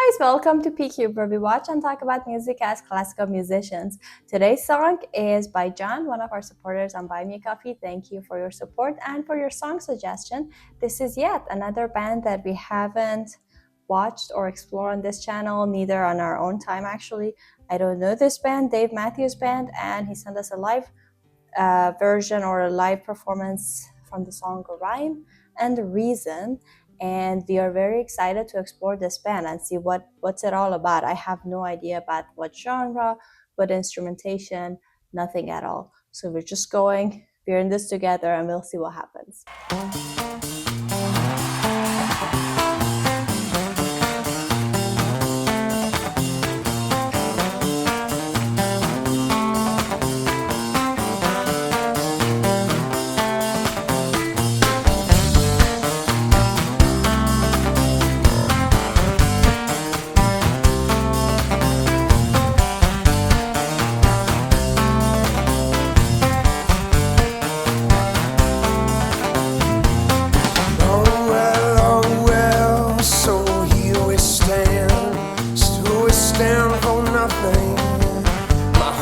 guys, welcome to PQ, where we watch and talk about music as classical musicians. Today's song is by John, one of our supporters on Buy Me a Coffee. Thank you for your support and for your song suggestion. This is yet another band that we haven't watched or explored on this channel, neither on our own time actually. I don't know this band, Dave Matthews Band, and he sent us a live version or a live performance from the song Rhyme and Reason. And we are very excited to explore this band and see what's it all about. I have no idea about what genre, what instrumentation, nothing at all. So we're just we're in this together and we'll see what happens.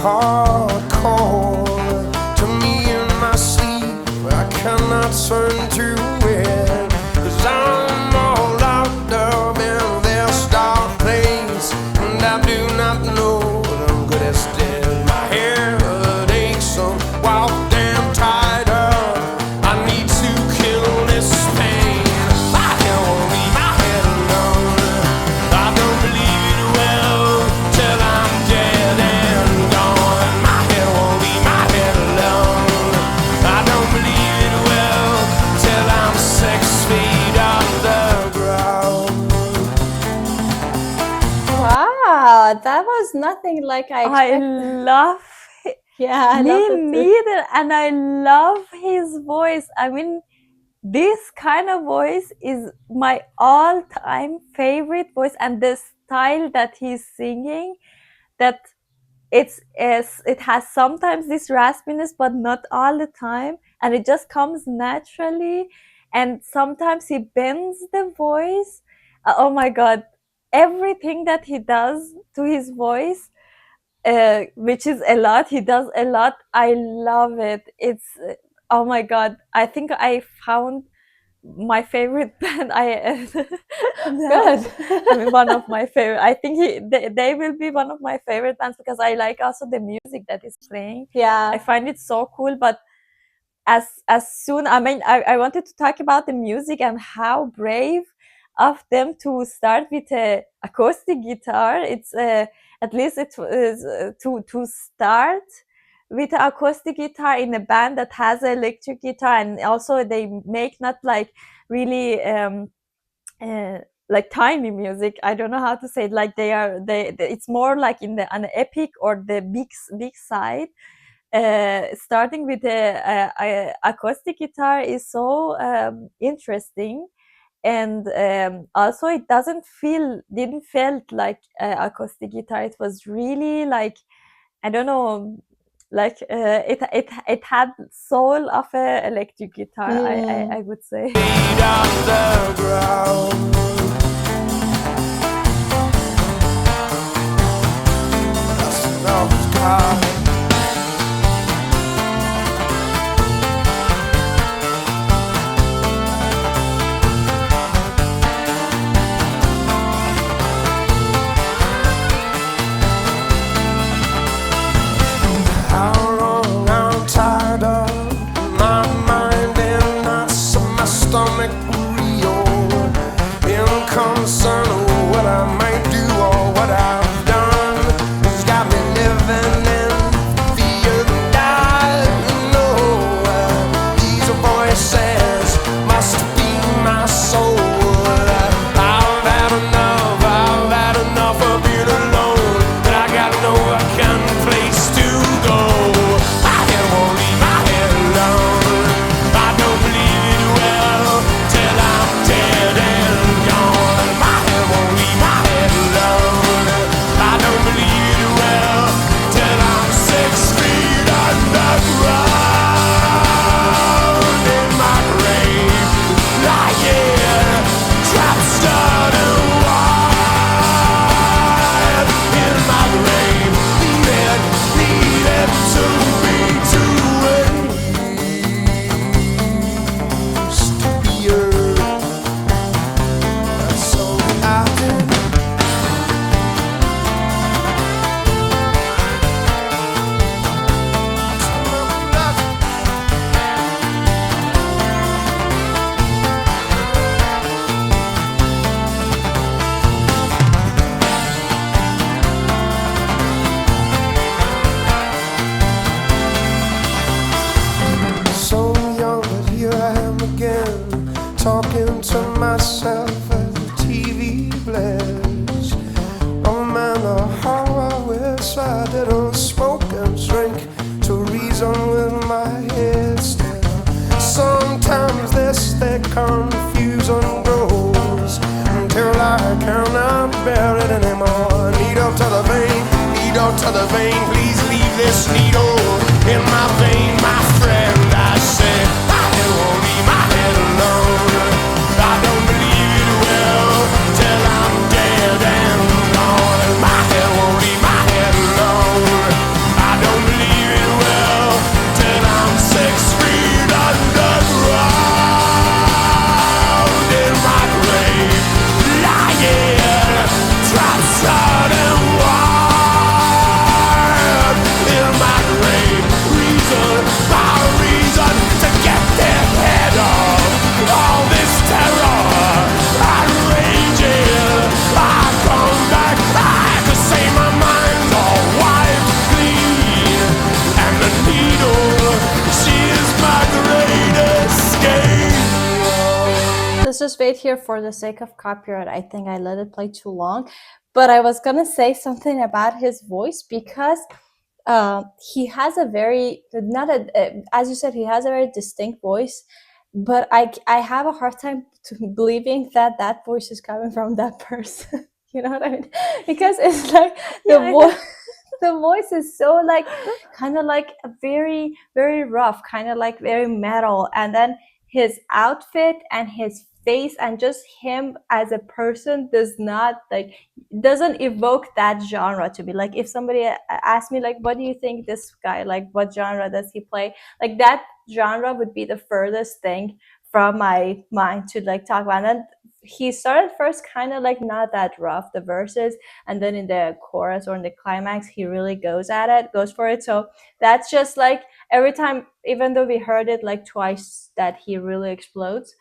Hardcore to me in my sleep, I cannot turn to it, 'cause I'm all locked up in this dark place, and I do not know what I'm good at still. My head aches so wild damn tied up, I need to kill this pain. My head won't leave my head alone, I don't believe it well till I'm dead and gone. Wow, that was nothing like I expected. I love it. Yeah, I Me love it neither, and I love his voice. I mean, this kind of voice is my all-time favorite voice, and the style that he's singing, that it has sometimes this raspiness, but not all the time, and it just comes naturally. And sometimes he bends the voice. Oh my God, everything that he does to his voice, which is a lot, he does a lot. I love it. It's oh my God, I think I found my favorite band. Good. I mean, one of my favorite. I think they will be one of my favorite bands, because I like also the music that is playing. Yeah, I find it so cool. But as soon, I mean, I wanted to talk about the music and how brave of them to start with a acoustic guitar. It's at least it is to start with an acoustic guitar in a band that has an electric guitar, and also they make not like really like tiny music. I don't know how to say it. Like they it's more like in the an epic or the big side. Starting with a acoustic guitar is so interesting, and also it didn't felt like acoustic guitar. It was really like, I don't know, like it had soul of a electric guitar. I would say. confusion grows until I cannot bear it anymore. Needle to the vein, needle to the vein, please leave this needle in my vein, my friend. I say, it won't leave my head alone. I don't believe it will till I'm dead and gone. My head won't leave my head alone. I don't believe it will till I'm 6 feet underground. In my grave, lying, trapped out and wild. In my grave, reason by reason to get their head off. All this terror, I'm raging. I come back, I could say my mind's all wiped clean. And the needle, she is my great escape. Let's just wait here for the sake of copyright. I think I let it play too long, but I was gonna say something about his voice because he has a very as you said, he has a very distinct voice, but I have a hard time believing that that voice is coming from that person. You know what I mean? Because it's like the voice. The voice is so like kind of like a very very rough, kind of like very metal, and then his outfit and his face and just him as a person doesn't evoke that genre to me. Like if somebody asked me like, what do you think this guy, like what genre does he play, like that genre would be the furthest thing from my mind to like talk about. And then he started first kind of like not that rough, the verses, and then in the chorus or in the climax he really goes for it. So that's just like every time, even though we heard it like twice, that he really explodes,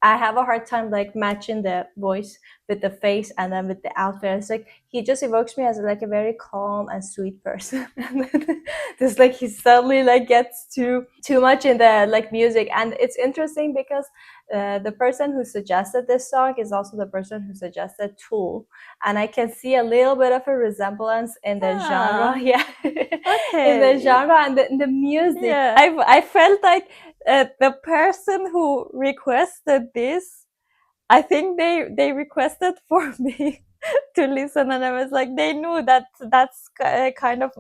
I have a hard time like matching the voice with the face and then with the outfit. It's like he just evokes me as like a very calm and sweet person. And then just like he suddenly like gets too much in the like music. And it's interesting because the person who suggested this song is also the person who suggested Tool, and I can see a little bit of a resemblance in the genre. Yeah, Okay. in the genre and in the music. Yeah, I felt like the person who requested this, I think they requested for me to listen, and I was like, they knew that that's kind of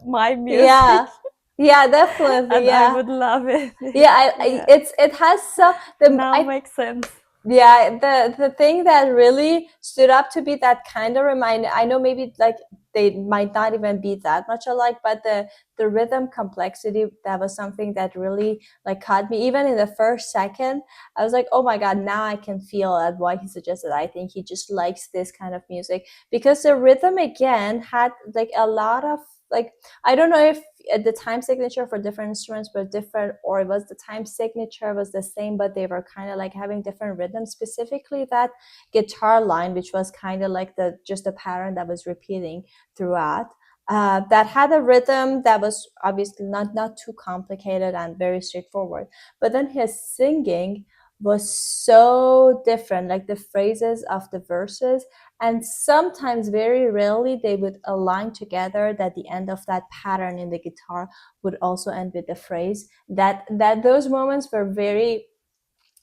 my music. Yeah, definitely. And Yeah, I would love it. yeah, it has so now makes sense. Yeah, the thing that really stood up to be that kind of reminder, I know maybe like they might not even be that much alike, but the rhythm complexity, that was something that really like caught me. Even in the first second, I was like, oh my god, now I can feel at why he suggested. I think he just likes this kind of music because the rhythm again had like a lot of like, I don't know if the time signature for different instruments were different, or it was the time signature was the same, but they were kind of like having different rhythms. Specifically that guitar line, which was kind of like just a pattern that was repeating throughout, that had a rhythm that was obviously not too complicated and very straightforward. But then his singing was so different, like the phrases of the verses, and sometimes, very rarely, they would align together, that the end of that pattern in the guitar would also end with the phrase. That those moments were very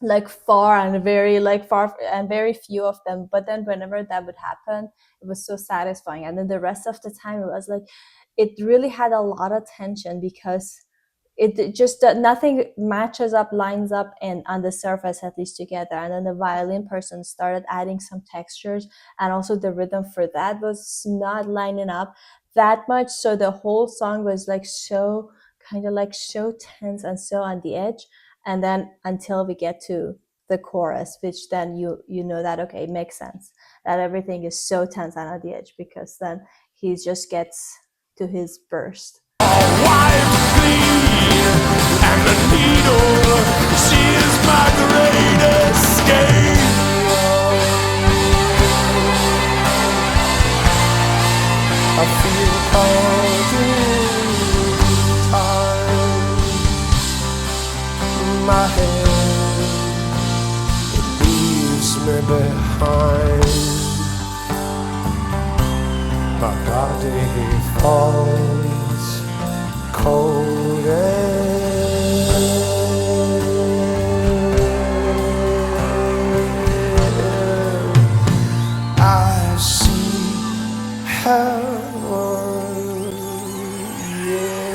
like far and very few of them. But then whenever that would happen, it was so satisfying. And then the rest of the time, it was like it really had a lot of tension because it just nothing matches up, lines up, and on the surface at least together. And then the violin person started adding some textures, and also the rhythm for that was not lining up that much. So the whole song was like so kind of like so tense and so on the edge. And then until we get to the chorus, which then you know that okay, it makes sense that everything is so tense and on the edge, because then he just gets to his burst. And the needle, she is my great escape. I feel caught in time. My head, it leaves me behind. My body falls cold and have one, yeah.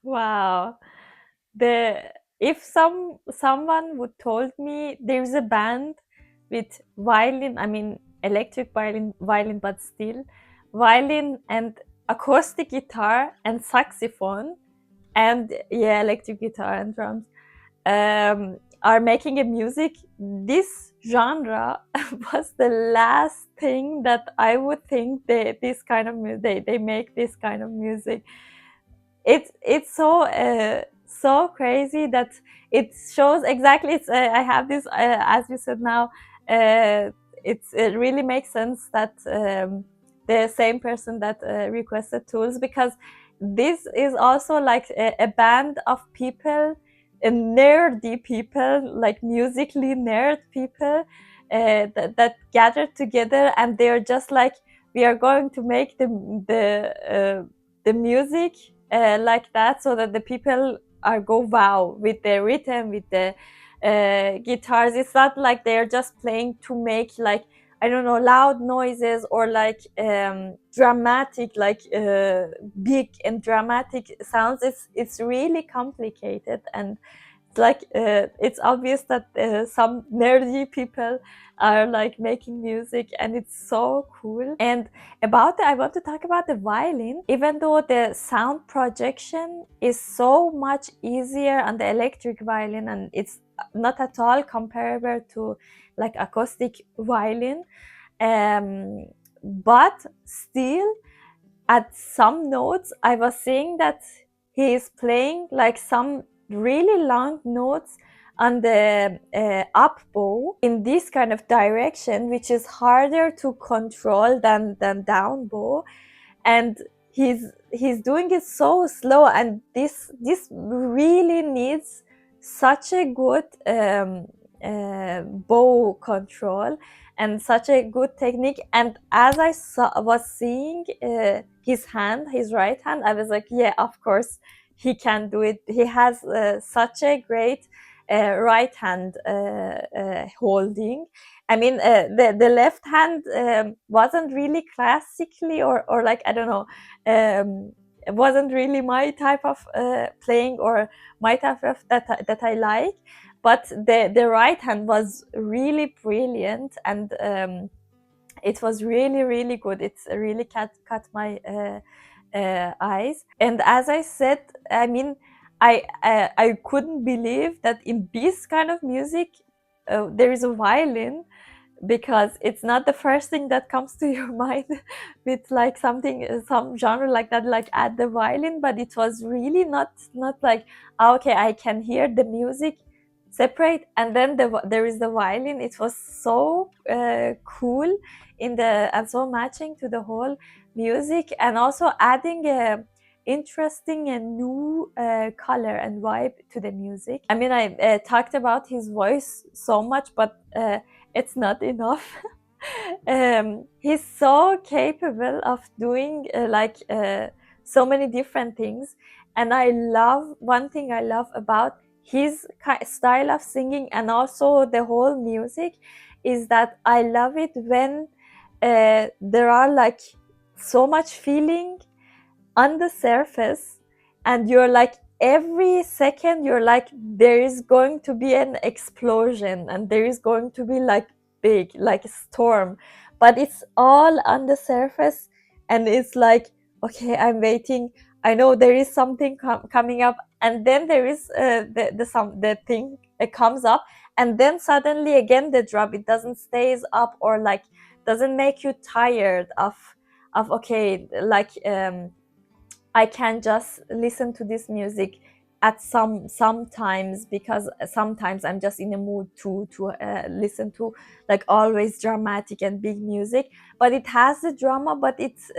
Wow. The if someone would told me there's a band with violin, I mean electric violin, but still violin and acoustic guitar and saxophone and yeah, electric guitar and drums are making a music, this genre was the last thing that I would think this kind of they make this kind of music. It's so crazy that it shows exactly. It's I have this as you said now. It really makes sense that the same person that requested tools, because this is also like a band of people, nerdy people, like musically nerd people that gathered together, and they're just like, we are going to make the music like that, so that the people are go wow with the rhythm, with the guitars. It's not like they're just playing to make, like, I don't know, loud noises or like dramatic, like big and dramatic sounds. It's really complicated, and it's like it's obvious that some nerdy people are like making music, and it's so cool. And I want to talk about the violin. Even though the sound projection is so much easier on the electric violin, and it's not at all comparable to like acoustic violin, but still at some notes I was seeing that he is playing like some really long notes on the up bow in this kind of direction, which is harder to control than down bow, and he's doing it so slow, and this really needs such a good bow control and such a good technique. And as I was seeing his right hand, I was like, yeah, of course he can do it. He has such a great right hand holding. I mean, the left hand wasn't really classically, or like, I don't know, it wasn't really my type of playing, or my type of that I like. But the right hand was really brilliant, and it was really good. It's really caught my eyes. And as I said, I mean, I couldn't believe that in this kind of music there is a violin, because it's not the first thing that comes to your mind with like something, some genre like that, like add the violin. But it was really not like, okay, I can hear the music separate and then there is the violin. It was so cool in the, and so matching to the whole music, and also adding a interesting and new color and vibe to the music. I mean, I talked about his voice so much, but it's not enough. He's so capable of doing so many different things, and I love, one thing I love about his style of singing and also the whole music is that I love it when there are like so much feeling on the surface, and you're like, every second you're like, there is going to be an explosion and there is going to be like big, like a storm, but it's all on the surface, and it's like, okay, I'm waiting, I know there is something coming up, and then there is the thing, it comes up, and then suddenly again the drop, it doesn't stays up, or like doesn't make you tired of okay, like I can just listen to this music at sometimes, because sometimes I'm just in a mood to listen to like always dramatic and big music, but it has the drama, but it's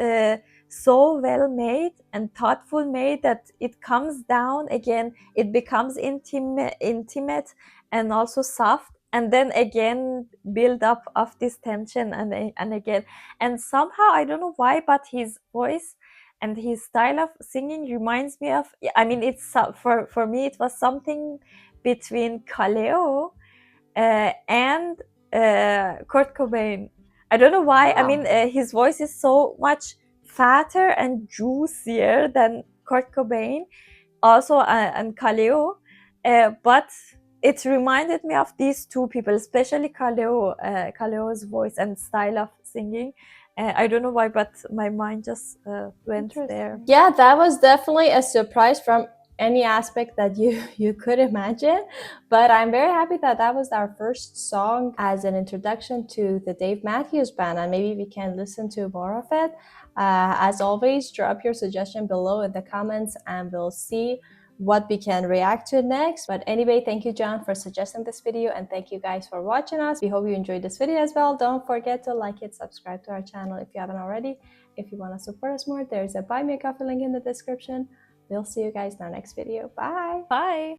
so well made and thoughtful made that it comes down again, it becomes intimate and also soft, and then again build up of this tension and again. And somehow I don't know why, but his voice and his style of singing reminds me of, I mean, it's for me it was something between Kaleo and Kurt Cobain. I don't know why. I mean, his voice is so much fatter and juicier than Kurt Cobain, also and Kaleo, but it reminded me of these two people, especially Kaleo, Kaleo's voice and style of singing. I don't know why, but my mind just went there. Yeah, that was definitely a surprise from any aspect that you could imagine, but I'm very happy that that was our first song as an introduction to the Dave Matthews Band, and maybe we can listen to more of it. As always, drop your suggestion below in the comments and we'll see what we can react to next. But anyway, thank you, John, for suggesting this video, and thank you guys for watching us. We hope you enjoyed this video as well. Don't forget to like it, subscribe to our channel if you haven't already. If you want to support us more, there's a buy me a coffee link in the description. We'll see you guys in our next video. Bye. Bye.